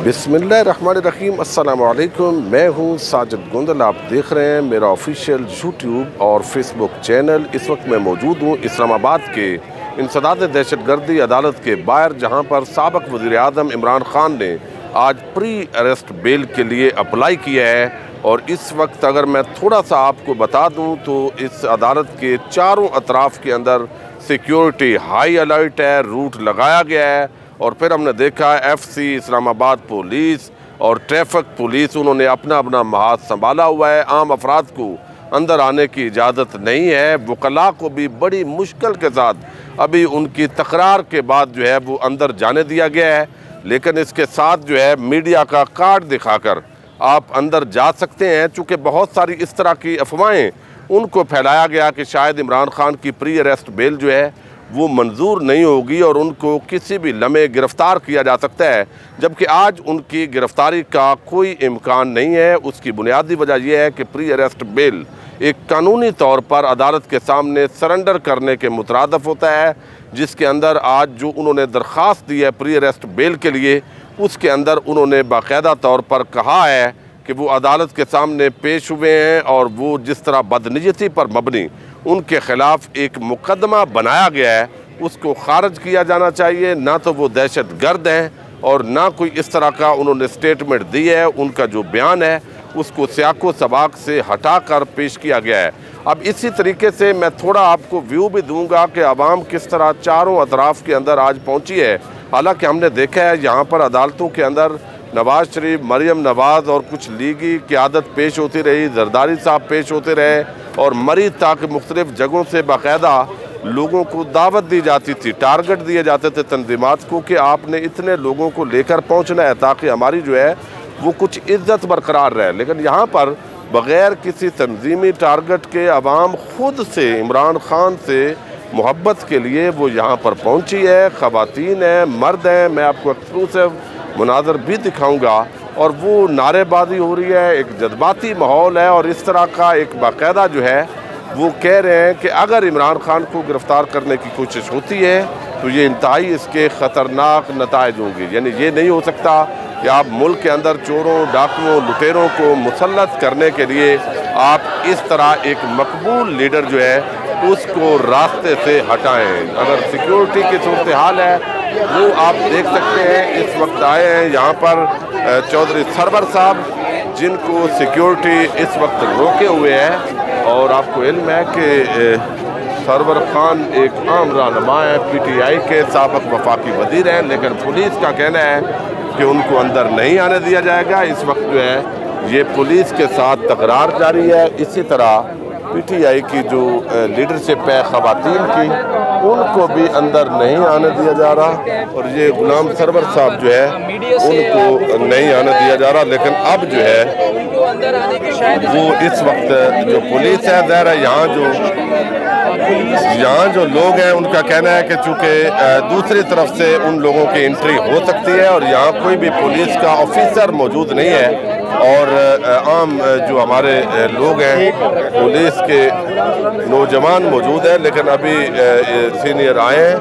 بسم اللہ الرحمن الرحیم۔ السلام علیکم، میں ہوں ساجد گوندل۔ آپ دیکھ رہے ہیں میرا آفیشیل یوٹیوب اور فیس بک چینل۔ اس وقت میں موجود ہوں اسلام آباد کے انسداد دہشت گردی عدالت کے باہر، جہاں پر سابق وزیر اعظم عمران خان نے آج پری اریسٹ بیل کے لیے اپلائی کیا ہے۔ اور اس وقت اگر میں تھوڑا سا آپ کو بتا دوں تو اس عدالت کے چاروں اطراف کے اندر سیکیورٹی ہائی الرٹ ہے، روٹ لگایا گیا ہے۔ اور پھر ہم نے دیکھا ایف سی اسلام آباد پولیس اور ٹریفک پولیس، انہوں نے اپنا محاذ سنبھالا ہوا ہے۔ عام افراد کو اندر آنے کی اجازت نہیں ہے۔ وکلاء کو بھی بڑی مشکل کے ساتھ ابھی ان کی تکرار کے بعد جو ہے وہ اندر جانے دیا گیا ہے، لیکن اس کے ساتھ جو ہے میڈیا کا کارڈ دکھا کر آپ اندر جا سکتے ہیں، چونکہ بہت ساری اس طرح کی افواہیں ان کو پھیلایا گیا کہ شاید عمران خان کی پری اریسٹ بیل جو ہے وہ منظور نہیں ہوگی اور ان کو کسی بھی لمحے گرفتار کیا جا سکتا ہے، جبکہ آج ان کی گرفتاری کا کوئی امکان نہیں ہے۔ اس کی بنیادی وجہ یہ ہے کہ پری اریسٹ بیل ایک قانونی طور پر عدالت کے سامنے سرنڈر کرنے کے مترادف ہوتا ہے، جس کے اندر آج جو انہوں نے درخواست دی ہے پری اریسٹ بیل کے لیے، اس کے اندر انہوں نے باقاعدہ طور پر کہا ہے کہ وہ عدالت کے سامنے پیش ہوئے ہیں اور وہ جس طرح بدنیتی پر مبنی ان کے خلاف ایک مقدمہ بنایا گیا ہے اس کو خارج کیا جانا چاہیے۔ نہ تو وہ دہشت گرد ہیں اور نہ کوئی اس طرح کا انہوں نے سٹیٹمنٹ دی ہے۔ ان کا جو بیان ہے اس کو سیاق و سباق سے ہٹا کر پیش کیا گیا ہے۔ اب اسی طریقے سے میں تھوڑا آپ کو ویو بھی دوں گا کہ عوام کس طرح چاروں اطراف کے اندر آج پہنچی ہے۔ حالانکہ ہم نے دیکھا ہے یہاں پر عدالتوں کے اندر نواز شریف، مریم نواز اور کچھ لیگی قیادت پیش ہوتی رہی، زرداری صاحب پیش ہوتے رہے اور مری تاکہ مختلف جگہوں سے باقاعدہ لوگوں کو دعوت دی جاتی تھی، ٹارگٹ دیے جاتے تھے تنظیمات کو کہ آپ نے اتنے لوگوں کو لے کر پہنچنا ہے تاکہ ہماری جو ہے وہ کچھ عزت برقرار رہے۔ لیکن یہاں پر بغیر کسی تنظیمی ٹارگٹ کے عوام خود سے عمران خان سے محبت کے لیے وہ یہاں پر پہنچی ہے۔ خواتین ہیں، مرد ہیں، میں آپ کو ایکسکلوسیو مناظر بھی دکھاؤں گا، اور وہ نعرے بازی ہو رہی ہے، ایک جذباتی ماحول ہے اور اس طرح کا ایک باقاعدہ جو ہے وہ کہہ رہے ہیں کہ اگر عمران خان کو گرفتار کرنے کی کوشش ہوتی ہے تو یہ انتہائی اس کے خطرناک نتائج ہوں گے۔ یعنی یہ نہیں ہو سکتا کہ آپ ملک کے اندر چوروں، ڈاکوؤں، لٹیروں کو مسلط کرنے کے لیے آپ اس طرح ایک مقبول لیڈر جو ہے اس کو راستے سے ہٹائیں۔ اگر سیکیورٹی کی صورتحال ہے وہ آپ دیکھ سکتے ہیں، اس وقت آئے ہیں یہاں پر چودھری سرور صاحب جن کو سیکیورٹی اس وقت روکے ہوئے ہے، اور آپ کو علم ہے کہ سرور خان ایک عام رہنما ہے، پی ٹی آئی کے سابق وفاقی وزیر ہیں، لیکن پولیس کا کہنا ہے کہ ان کو اندر نہیں آنے دیا جائے گا۔ اس وقت جو ہے یہ پولیس کے ساتھ تکرار جاری ہے۔ اسی طرح پی ٹی آئی کی جو لیڈرشپ ہے خواتین کی، ان کو بھی اندر نہیں آنے دیا جا رہا، اور یہ غلام سرور صاحب جو ہے ان کو نہیں آنے دیا جا رہا۔ لیکن اب جو ہے وہ اس وقت جو پولیس ہے، ظاہر ہے یہاں جو لوگ ہیں ان کا کہنا ہے کہ چونکہ دوسری طرف سے ان لوگوں کی انٹری ہو سکتی ہے اور یہاں کوئی بھی پولیس کا آفیسر موجود نہیں ہے، اور عام جو ہمارے لوگ ہیں پولیس کے نوجوان موجود ہیں، لیکن ابھی سینئر آئے ہیں،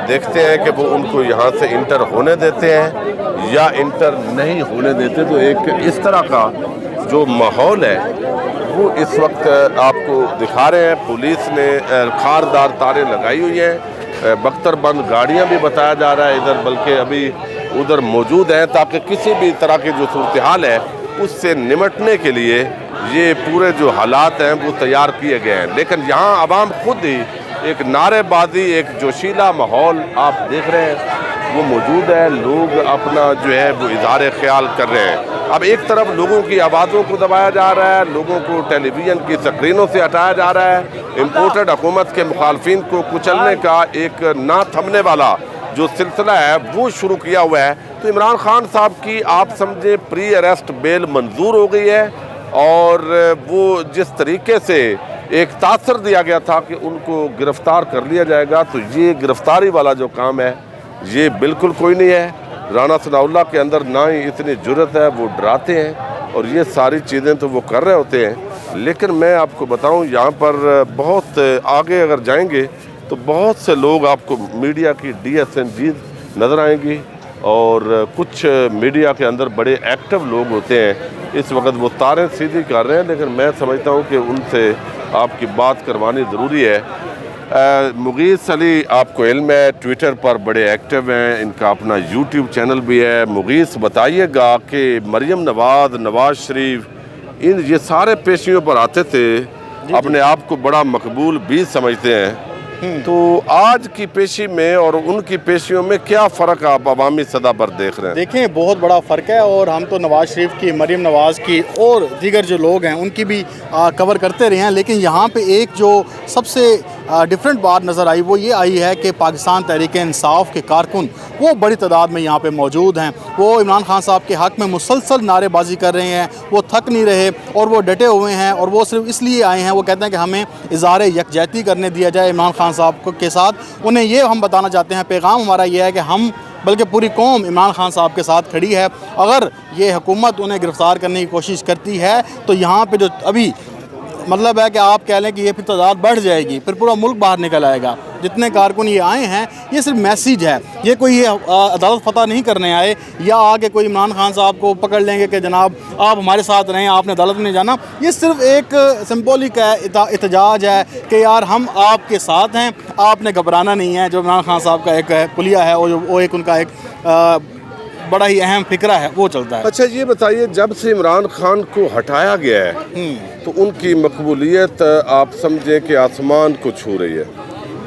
دیکھتے ہیں کہ وہ ان کو یہاں سے انٹر ہونے دیتے ہیں یا انٹر نہیں ہونے دیتے۔ تو ایک اس طرح کا جو ماحول ہے وہ اس وقت آپ کو دکھا رہے ہیں۔ پولیس نے خاردار تاریں لگائی ہوئی ہیں، بختر بند گاڑیاں بھی بتایا جا رہا ہے ادھر، بلکہ ابھی ادھر موجود ہیں تاکہ کسی بھی طرح کی جو صورتحال ہے اس سے نمٹنے کے لیے یہ پورے جو حالات ہیں وہ تیار کیے گئے ہیں۔ لیکن یہاں عوام خود ہی ایک نعرے بازی، ایک جوشیلا ماحول آپ دیکھ رہے ہیں وہ موجود ہے۔ لوگ اپنا جو ہے وہ اظہار خیال کر رہے ہیں۔ اب ایک طرف لوگوں کی آوازوں کو دبایا جا رہا ہے، لوگوں کو ٹیلی ویژن کی سکرینوں سے ہٹایا جا رہا ہے، امپورٹڈ حکومت کے مخالفین کو کچلنے کا ایک نہ تھمنے والا جو سلسلہ ہے وہ شروع کیا ہوا ہے۔ تو عمران خان صاحب کی آپ سمجھے پری اریسٹ بیل منظور ہو گئی ہے، اور وہ جس طریقے سے ایک تاثر دیا گیا تھا کہ ان کو گرفتار کر لیا جائے گا، تو یہ گرفتاری والا جو کام ہے یہ بالکل کوئی نہیں ہے۔ رانا ثناء اللہ کے اندر نہ ہی اتنی جرت ہے، وہ ڈراتے ہیں اور یہ ساری چیزیں تو وہ کر رہے ہوتے ہیں۔ لیکن میں آپ کو بتاؤں یہاں پر بہت آگے اگر جائیں گے تو بہت سے لوگ آپ کو میڈیا کی ڈی ایس این جی نظر آئیں گی، اور کچھ میڈیا کے اندر بڑے ایکٹیو لوگ ہوتے ہیں، اس وقت وہ تاریں سیدھی کر رہے ہیں، لیکن میں سمجھتا ہوں کہ ان سے آپ کی بات کروانی ضروری ہے۔ مغیث علی آپ کو علم ہے ٹویٹر پر بڑے ایکٹیو ہیں، ان کا اپنا یوٹیوب چینل بھی ہے۔ مغیث بتائیے گا کہ مریم نواز، نواز شریف، یہ سارے پیشیوں پر آتے تھے، اپنے آپ کو بڑا مقبول بھی سمجھتے ہیں، تو آج کی پیشی میں اور ان کی پیشیوں میں کیا فرق آپ عوامی سطح پر دیکھ رہے ہیں؟ دیکھیں بہت بڑا فرق ہے، اور ہم تو نواز شریف کی، مریم نواز کی اور دیگر جو لوگ ہیں ان کی بھی کور کرتے رہے ہیں، لیکن یہاں پہ ایک جو سب سے ڈفرینٹ بات نظر آئی وہ یہ آئی ہے کہ پاکستان تحریک انصاف کے کارکن وہ بڑی تعداد میں یہاں پہ موجود ہیں، وہ عمران خان صاحب کے حق میں مسلسل نعرے بازی کر رہے ہیں، وہ تھک نہیں رہے اور وہ ڈٹے ہوئے ہیں، اور وہ صرف اس لیے آئے ہیں، وہ کہتے ہیں کہ ہمیں اظہار یکجہتی کرنے دیا جائے عمران خان صاحب کے ساتھ۔ انہیں یہ ہم بتانا چاہتے ہیں، پیغام ہمارا یہ ہے کہ ہم بلکہ پوری قوم عمران خان صاحب کے ساتھ کھڑی ہے۔ اگر یہ حکومت انہیں گرفتار کرنے کی کوشش کرتی ہے تو یہاں پہ جو ابھی مطلب ہے کہ آپ کہہ لیں کہ یہ پھر تعداد بڑھ جائے گی، پھر پورا ملک باہر نکل آئے گا۔ جتنے کارکن یہ آئے ہیں یہ صرف میسیج ہے، یہ کوئی یہ عدالت فتح نہیں کرنے آئے یا آگے کوئی عمران خان صاحب کو پکڑ لیں گے کہ جناب آپ ہمارے ساتھ رہیں، آپ نے عدالت میں نہیں جانا۔ یہ صرف ایک سمبولک احتجاج ہے کہ یار ہم آپ کے ساتھ ہیں، آپ نے گھبرانا نہیں ہے۔ جو عمران خان صاحب کا ایک پلیہ ہے، وہ ایک ان کا ایک بڑا ہی اہم فکرہ ہے، وہ چلتا ہے۔ اچھا یہ بتائیے، جب سے عمران خان کو ہٹایا گیا ہے تو ان کی مقبولیت آپ سمجھیں کہ آسمان کو چھو رہی ہے،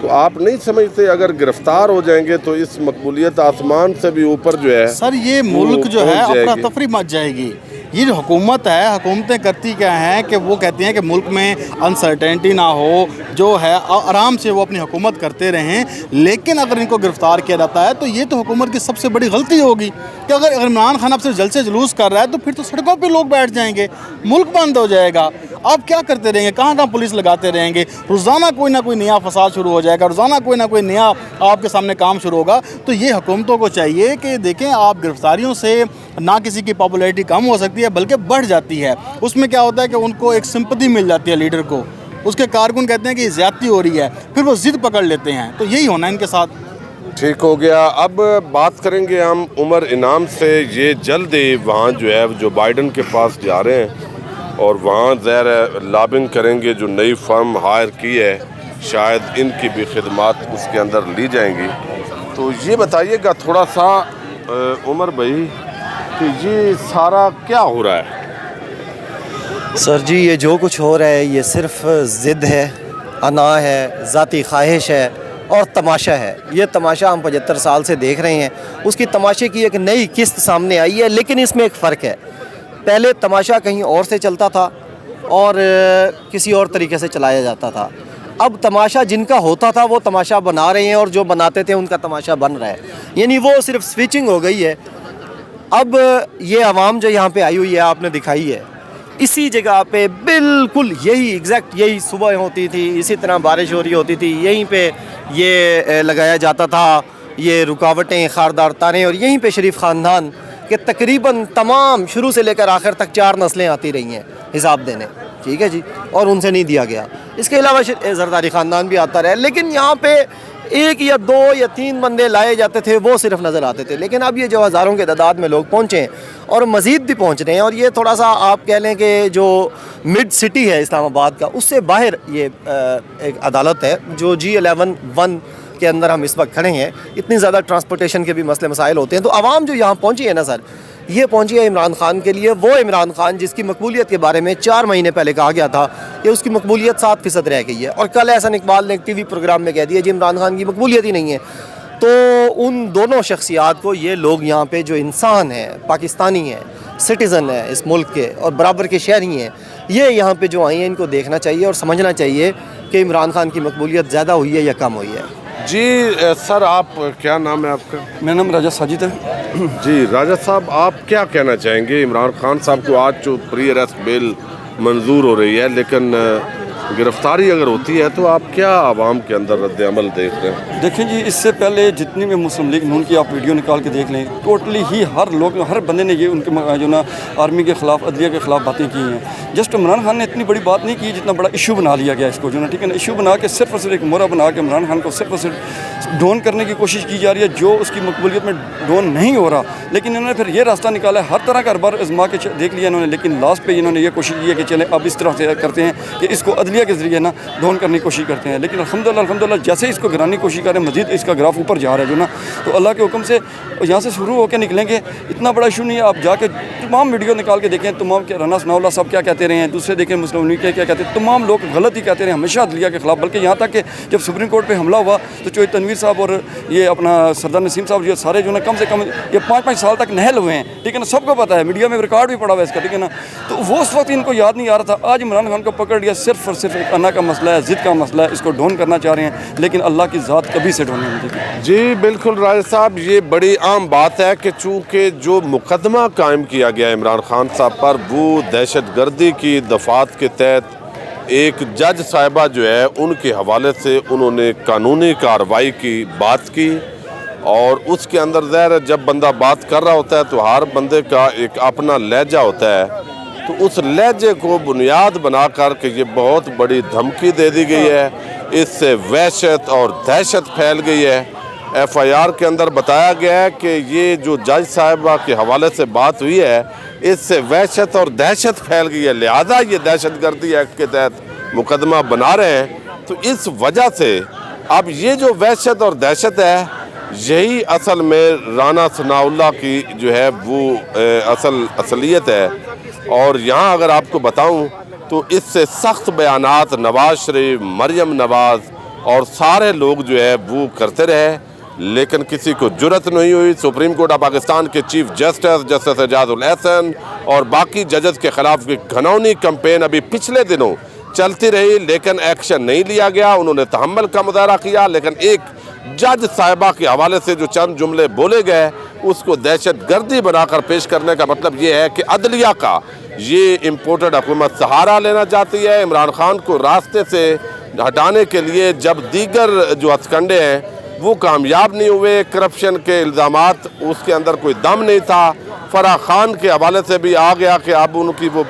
تو آپ نہیں سمجھتے اگر گرفتار ہو جائیں گے تو اس مقبولیت آسمان سے بھی اوپر جو ہے سر یہ ملک جو ہے افراتفری مچ جائے گی۔ یہ جو حکومت ہے، حکومتیں کرتی کیا ہیں کہ وہ کہتی ہیں کہ ملک میں انسرٹینٹی نہ ہو، جو ہے آرام سے وہ اپنی حکومت کرتے رہیں، لیکن اگر ان کو گرفتار کیا جاتا ہے تو یہ تو حکومت کی سب سے بڑی غلطی ہوگی کہ اگر عمران خان اب سے جلسے جلوس کر رہا ہے تو پھر تو سڑکوں پہ لوگ بیٹھ جائیں گے، ملک بند ہو جائے گا۔ آپ کیا کرتے رہیں گے؟ کہاں کہاں پولیس لگاتے رہیں گے؟ روزانہ کوئی نہ کوئی نیا فساد شروع ہو جائے گا، روزانہ کوئی نہ کوئی نیا آپ کے سامنے کام شروع ہوگا۔ تو یہ حکومتوں کو چاہیے کہ دیکھیں آپ گرفتاریوں سے نہ کسی کی پاپولیرٹی کم ہو سکتی ہے بلکہ بڑھ جاتی ہے۔ اس میں کیا ہوتا ہے کہ ان کو ایک سمپتھی مل جاتی ہے لیڈر کو، اس کے کارکن کہتے ہیں کہ یہ زیادتی ہو رہی ہے، پھر وہ ضد پکڑ لیتے ہیں۔ تو یہی ہونا ہے ان کے ساتھ۔ ٹھیک ہو گیا۔ اب بات کریں گے ہم عمر انعام سے۔ یہ جلد ہی وہاں جو ہے جو بائیڈن کے پاس جا رہے ہیں اور وہاں ظاہر ہے لابنگ کریں گے، جو نئی فرم ہائر کی ہے شاید ان کی بھی خدمات اس کے اندر لی جائیں گی۔ تو یہ بتائیے گا تھوڑا سا عمر بھائی کہ یہ سارا کیا ہو رہا ہے؟ سر جی یہ جو کچھ ہو رہا ہے یہ صرف ضد ہے، انا ہے، ذاتی خواہش ہے اور تماشا ہے۔ یہ تماشا ہم 75 سال سے دیکھ رہے ہیں، اس کی تماشے کی ایک نئی قسط سامنے آئی ہے، لیکن اس میں ایک فرق ہے۔ پہلے تماشا کہیں اور سے چلتا تھا اور کسی اور طریقے سے چلایا جاتا تھا، اب تماشا جن کا ہوتا تھا وہ تماشا بنا رہے ہیں اور جو بناتے تھے ان کا تماشا بن رہا ہے، یعنی وہ صرف سوئچنگ ہو گئی ہے۔ اب یہ عوام جو یہاں پہ آئی ہوئی ہے آپ نے دکھائی ہے، اسی جگہ پہ بالکل یہی ایگزیکٹ یہی صبح ہوتی تھی، اسی طرح بارش ہو رہی ہوتی تھی، یہیں پہ یہ لگایا جاتا تھا یہ رکاوٹیں، خاردار تاریں، اور یہیں پہ شریف خاندان کہ تقریباً تمام شروع سے لے کر آخر تک 4 نسلیں آتی رہی ہیں حساب دینے، ٹھیک ہے جی، اور ان سے نہیں دیا گیا۔ اس کے علاوہ زرداری خاندان بھی آتا رہا، لیکن یہاں پہ 1 یا 2 یا 3 بندے لائے جاتے تھے، وہ صرف نظر آتے تھے، لیکن اب یہ جو ہزاروں کے تعداد میں لوگ پہنچے ہیں اور مزید بھی پہنچ رہے ہیں، اور یہ تھوڑا سا آپ کہہ لیں کہ جو مڈ سٹی ہے اسلام آباد کا، اس سے باہر یہ ایک عدالت ہے جو G11 کے اندر ہم اس وقت کھڑے ہیں۔ اتنی زیادہ ٹرانسپورٹیشن کے بھی مسئلے مسائل ہوتے ہیں، تو عوام جو یہاں پہنچی ہے نا سر، یہ پہنچی ہے عمران خان کے لیے، وہ عمران خان جس کی مقبولیت کے بارے میں 4 مہینے پہلے کہا گیا تھا کہ اس کی مقبولیت 7% رہ گئی ہے، اور کل احسن اقبال نے ایک ٹی وی پروگرام میں کہہ دیا جی عمران خان کی مقبولیت ہی نہیں ہے۔ تو ان دونوں شخصیات کو یہ لوگ یہاں پہ جو انسان ہیں، پاکستانی ہیں، سٹیزن ہیں اس ملک کے اور برابر کے شہری ہیں، یہ یہاں پہ جو آئی ہیں ان کو دیکھنا چاہیے اور سمجھنا چاہیے کہ عمران خان کی مقبولیت زیادہ ہوئی ہے یا کم ہوئی ہے۔ جی سر، آپ کیا نام ہے آپ کا؟ میرا نام راجہ ساجد ہے۔ جی راجہ صاحب، آپ کیا کہنا چاہیں گے؟ عمران خان صاحب کو آج جو پری اریسٹ بیل منظور ہو رہی ہے، لیکن گرفتاری اگر ہوتی ہے تو آپ کیا عوام کے اندر رد عمل دیکھ رہے ہیں؟ دیکھیں جی، اس سے پہلے جتنی بھی مسلم لیگ نون کی آپ ویڈیو نکال کے دیکھ لیں، ٹوٹلی ہی ہر بندے نے یہ ان کے جو نا آرمی کے خلاف، عدلیہ کے خلاف باتیں کی ہیں۔ جسٹ عمران خان نے اتنی بڑی بات نہیں کی جتنا بڑا ایشو بنا لیا گیا اس کو، جو نا ٹھیک ہے نا، ایشو بنا کے صرف اور صرف ایک مورا بنا کے عمران خان کو صرف اور صرف ڈون کرنے کی کوشش کی جا رہی ہے جو اس کی مقبولیت میں ڈون نہیں ہو رہا، لیکن انہوں نے پھر یہ راستہ نکالا ہے، ہر طرح کا اربار آزما کے دیکھ لیا انہوں نے، لیکن لاسٹ پہ انہوں نے یہ کوشش کی ہے کہ چلیں اب اس طرح سے کرتے ہیں کہ اس کو عدلیہ کے ذریعے نا ڈون کرنے کی کوشش کرتے ہیں، لیکن الحمدللہ جیسے اس کو گرانے کی کوشث کریں مزید اس کا گراف اوپر جا رہا ہے جو نا، تو اللہ کے حکم سے یہاں سے شروع ہو کے نکلیں گے، اتنا بڑا ایشو نہیں ہے، آپ جا کے تمام ویڈیو نکال کے دیکھیں، تمام کہ رانا ثناء اللہ صاحب کیا کہتے رہے ہیں، دوسرے دیکھیں مسلم لیگ کیا کہتے ہیں، تمام لوگ غلط ہی کہتے رہے ہیں ہمیشہ عدلیہ کے خلاف، بلکہ یہاں تک کہ جب سپریم کورٹ پہ حملہ ہوا تو چوہے تنویر صاحب اور یہ اپنا سردار نسیم صاحب جو سارے جو نا کم سے کم یہ 5 سال تک نہل ہوئے ہیں، ٹھیک ہے نا، سب کو پتہ ہے، میڈیا میں ریکارڈ بھی پڑا ہوا ہے اس کا، ٹھیک ہے نا، تو وہ اس وقت ان کو یاد نہیں آ رہا تھا، آج عمران خان کو پکڑ لیا، صرف اور صرف ایک انا کا مسئلہ ہے، ضد کا مسئلہ ہے، اس کو ڈون کرنا چاہ رہے ہیں، لیکن اللہ کی ذات کبھی سے ڈون نہیں ہوتی۔ جی بالکل راجد صاحب، یہ بڑی عام بات ہے کہ چونکہ جو مقدمہ قائم کیا گیا عمران خان صاحب پر وہ دہشت گردی کی دفعات کے تحت ایک جج صاحبہ جو ہے ان کے حوالے سے انہوں نے قانونی کارروائی کی بات کی، اور اس کے اندر ظاہر ہے جب بندہ بات کر رہا ہوتا ہے تو ہر بندے کا ایک اپنا لہجہ ہوتا ہے، تو اس لہجے کو بنیاد بنا کر کہ یہ بہت بڑی دھمکی دے دی گئی ہے، اس سے وحشت اور دہشت پھیل گئی ہے۔ ایف آئی آر کے اندر بتایا گیا ہے کہ یہ جو جج صاحبہ کے حوالے سے بات ہوئی ہے اس سے وحشت اور دہشت پھیل گئی ہے، لہذا یہ دہشت گردی ایکٹ کے تحت مقدمہ بنا رہے ہیں۔ تو اس وجہ سے اب یہ جو وحشت اور دہشت ہے یہی اصل میں رانا ثناء اللہ کی جو ہے وہ اصلیت ہے، اور یہاں اگر آپ کو بتاؤں تو اس سے سخت بیانات نواز شریف، مریم نواز اور سارے لوگ جو ہے وہ کرتے رہے، لیکن کسی کو جرأت نہیں ہوئی۔ سپریم کورٹ آف پاکستان کے چیف جسٹس اعجاز الحسن اور باقی ججز کے خلاف گھناؤنی کمپین ابھی پچھلے دنوں چلتی رہی، لیکن ایکشن نہیں لیا گیا، انہوں نے تحمل کا مظاہرہ کیا، لیکن ایک جج صاحبہ کے حوالے سے جو چند جملے بولے گئے اس کو دہشت گردی بنا کر پیش کرنے کا مطلب یہ ہے کہ عدلیہ کا یہ امپورٹڈ حکومت سہارا لینا چاہتی ہے عمران خان کو راستے سے ہٹانے کے لیے، جب دیگر جو ہتھکنڈے ہیں وہ کامیاب نہیں ہوئے، کرپشن کے الزامات اس کے اندر کوئی دم نہیں تھا۔ فرح خان کے حوالے سے بھی آ گیا کہ اب ان کی وہ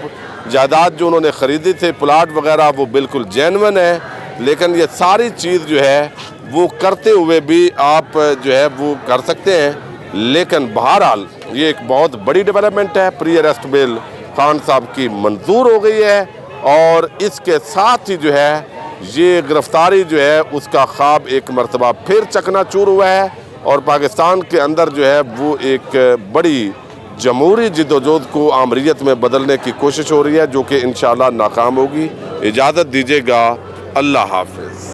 جائیداد جو انہوں نے خریدی تھی پلاٹ وغیرہ وہ بالکل جینون ہے، لیکن یہ ساری چیز جو ہے وہ کرتے ہوئے بھی آپ جو ہے وہ کر سکتے ہیں، لیکن بہرحال یہ ایک بہت بڑی ڈیولپمنٹ ہے۔ پری اریسٹ بیل خان صاحب کی منظور ہو گئی ہے، اور اس کے ساتھ ہی جو ہے یہ گرفتاری جو ہے اس کا خواب ایک مرتبہ پھر چکنا چور ہوا ہے، اور پاکستان کے اندر جو ہے وہ ایک بڑی جمہوری جدوجہد کو آمریت میں بدلنے کی کوشش ہو رہی ہے، جو کہ انشاءاللہ ناکام ہوگی۔ اجازت دیجیے گا، اللہ حافظ۔